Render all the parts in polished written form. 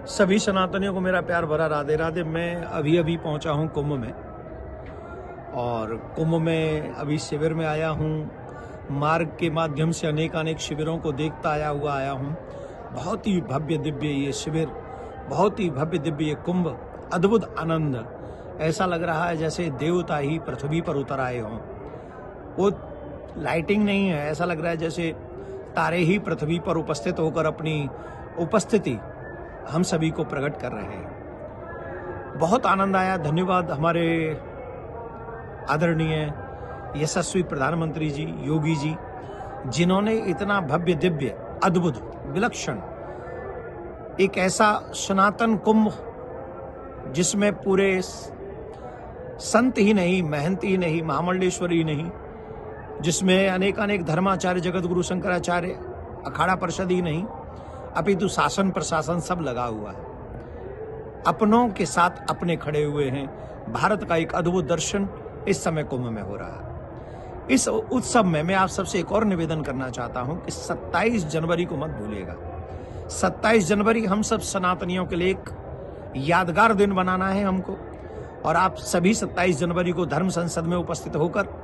सभी सनातनियों को मेरा प्यार भरा राधे राधे। मैं अभी अभी पहुंचा हूं कुंभ में, और कुंभ में अभी शिविर में आया हूं। मार्ग के माध्यम से अनेक शिविरों को देखता आया हूं। बहुत ही भव्य दिव्य ये शिविर, बहुत ही भव्य दिव्य ये कुंभ, अद्भुत आनंद। ऐसा लग रहा है जैसे देवता ही पृथ्वी पर उतर आए हों। वो लाइटिंग नहीं है, ऐसा लग रहा है जैसे तारे ही पृथ्वी पर उपस्थित होकर अपनी उपस्थिति हम सभी को प्रकट कर रहे हैं। बहुत आनंद आया। धन्यवाद हमारे आदरणीय यशस्वी प्रधानमंत्री जी, योगी जी, जिन्होंने इतना भव्य दिव्य अद्भुत विलक्षण एक ऐसा सनातन कुंभ, जिसमें पूरे संत ही नहीं, महंत ही नहीं, महामंडलेश्वर ही नहीं, जिसमें अनेक धर्माचार्य, जगत गुरु शंकराचार्य, अखाड़ा परिषद ही नहीं, अपितु शासन प्रशासन सब लगा हुआ है। अपनों के साथ अपने खड़े हुए हैं। भारत का एक अद्भुत दर्शन इस समय कुंभ में हो रहा है। इस उत्सव में मैं आप सबसे एक और निवेदन करना चाहता हूं कि 27 जनवरी को मत भूलिएगा। 27 जनवरी हम सब सनातनियों के लिए एक यादगार दिन बनाना है हमको, और आप सभी 27 जनवरी को धर्म संसद में उपस्थित होकर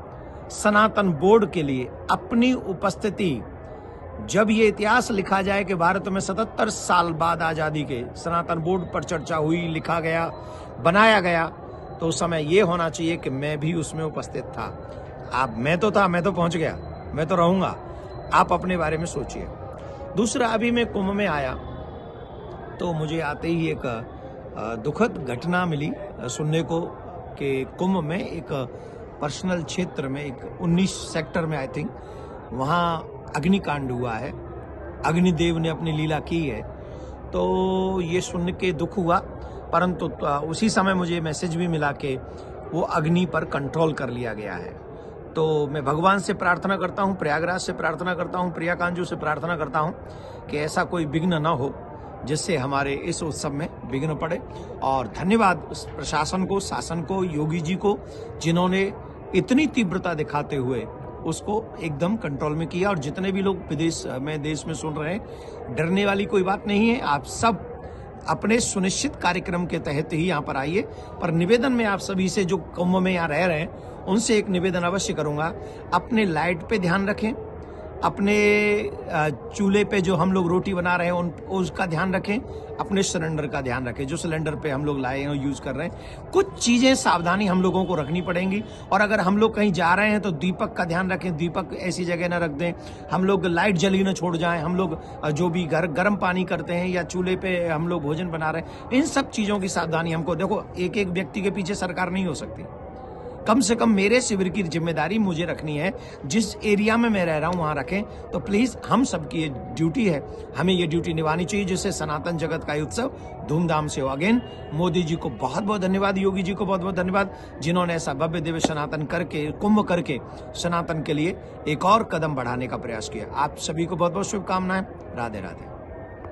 सनातन बोर्ड के लिए अपनी उपस्थिति, जब ये इतिहास लिखा जाए कि भारत में 77 साल बाद आजादी के सनातन बोर्ड पर चर्चा हुई, लिखा गया, बनाया गया, तो उस समय ये होना चाहिए कि मैं भी उसमें उपस्थित था। मैं तो पहुंच गया, मैं तो रहूंगा। आप अपने बारे में सोचिए। दूसरा, अभी मैं कुंभ में आया तो मुझे आते ही एक दुखद घटना मिली सुनने को कि कुंभ में एक पर्सनल क्षेत्र में, एक 19 सेक्टर में आई थिंक, वहाँ अग्निकांड हुआ है। अग्निदेव ने अपनी लीला की है। तो ये सुन के दुख हुआ, परंतु उसी समय मुझे मैसेज भी मिला कि वो अग्नि पर कंट्रोल कर लिया गया है। तो मैं भगवान से प्रार्थना करता हूँ, प्रयागराज से प्रार्थना करता हूँ, प्रिया कांजू से प्रार्थना करता हूँ कि ऐसा कोई विघ्न न हो जिससे हमारे इस उत्सव में विघ्न पड़े। और धन्यवाद प्रशासन को, शासन को, योगी जी को, जिन्होंने इतनी तीव्रता दिखाते हुए उसको एकदम कंट्रोल में किया। और जितने भी लोग विदेश में, देश में सुन रहे हैं, डरने वाली कोई बात नहीं है। आप सब अपने सुनिश्चित कार्यक्रम के तहत ही यहाँ पर आइए। पर निवेदन में आप सभी से, जो कुंभ में यहाँ रह रहे हैं, उनसे एक निवेदन अवश्य करूंगा, अपने लाइट पे ध्यान रखें, अपने चूल्हे पे जो हम लोग रोटी बना रहे हैं उसका ध्यान रखें, अपने सिलेंडर का ध्यान रखें, जो सिलेंडर पे हम लोग लाए हैं और यूज कर रहे हैं। कुछ चीजें सावधानी हम लोगों को रखनी पड़ेंगी। और अगर हम लोग कहीं जा रहे हैं तो दीपक का ध्यान रखें, दीपक ऐसी जगह न रख दें, हम लोग लाइट जली न छोड़ जाएं, हम लोग जो भी गर्म पानी करते हैं या चूल्हे पे हम लोग भोजन बना रहे हैं, इन सब चीजों की सावधानी हमको। देखो, एक व्यक्ति के पीछे सरकार नहीं हो सकती। कम से कम मेरे शिविर की जिम्मेदारी मुझे रखनी है। जिस एरिया में मैं रह रहा हूं वहां रखें। तो प्लीज, हम सबकी ये ड्यूटी है, हमें ये ड्यूटी निभानी चाहिए, जिससे सनातन जगत का उत्सव धूमधाम से हो। अगेन मोदी जी को बहुत बहुत धन्यवाद, योगी जी को बहुत बहुत धन्यवाद, जिन्होंने ऐसा भव्य दिव्य सनातन करके, कुंभ करके सनातन के लिए एक और कदम बढ़ाने का प्रयास किया। आप सभी को बहुत बहुत शुभकामनाएं। राधे राधे।